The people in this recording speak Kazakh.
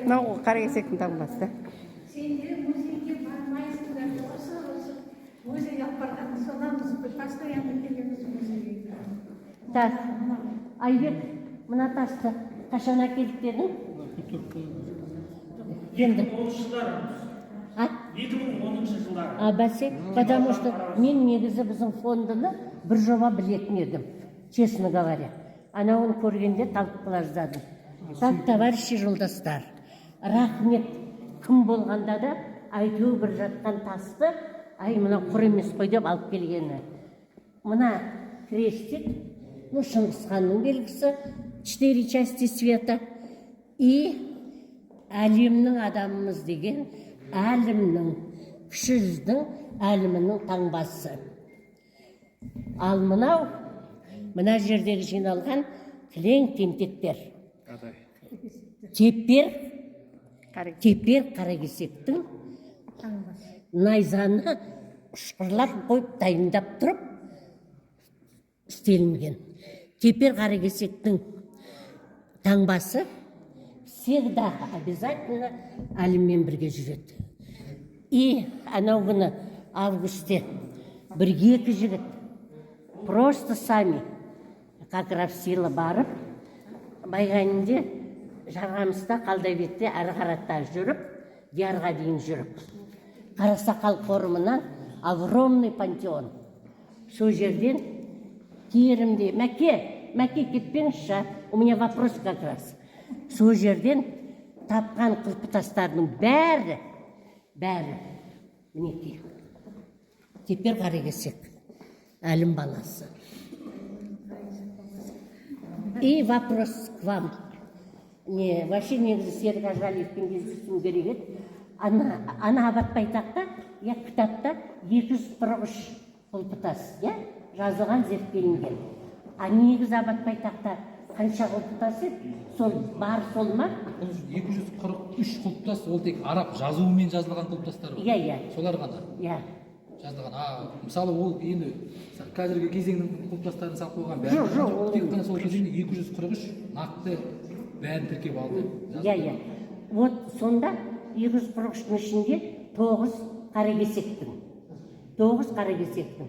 мынау қаракесектің таңбасы. Сендер музейге бармайсыңдар, осы музейге алып барған сонамыз, постоянно келеміз музейге. Так, Айбек, мына тасты қашан әкеліп дедің? 2010 жылдары. А? 2010 жылдары. Бәсе, потому что мен негізі біздің фондыны бір жоба білетін едім, честно говоря. Анауын көргенде талқылаздадым. Так, товарищи жолдастар, рахмет, кім болғанда да айту бір жатқан тасты, ай, мына құр емес қой деп алып келгені. Мына крестик, ну, Шыңғысханның белгісі, 4 части света, и әлемнің адамымыз деген, әлімнің, кіші жүздің әлімінің таңбасы. Ал мынау, мына жердегі жиналған кілең тентектер. Тепер қаракесектің найзаны ұшқырлап қойып дайындап тұрып істелінген. Тепер қаракесектің таңбасы всегда обязательно әліммен бірге жүреді. И анау күні августе бір-екі жігіт просто сами, как Равсила барып, Байғанінде Жарғамыста Қалдайбетте әрі қаратта жүріп, Диярға дейін жүріп. Қарасақал қорымынан огромный пантеон. Сол жерден керімде, мәке кетпеңізші, у меня вопрос как раз. Сол жерден тапқан құлпытастардың бәрі, мінекей. Тепер қаракесек, әлім баласы. И вопрос к вам. Вообще негізі Серік Ажғалиевпен кездесуім керек еді. Ана Абат Байтақта, кітапта 243 құлпытас жазылған, зерттелінген. А негізі Абат Байтақта қанша құлпытас еді? Сол бар, сол ма? 243 құлпытас, ол тек араб жазуымен жазылған құлпытастар. Солар ғана жазылған. Мысалы, ол енді қазіргі кезеңнің құлпытастарын салып қойған бәрі. Тек қана сол кезеңде 243 нақты бәрін тіркеп алды. Вот сонда 243-дің ішінде 9 қаракесектің.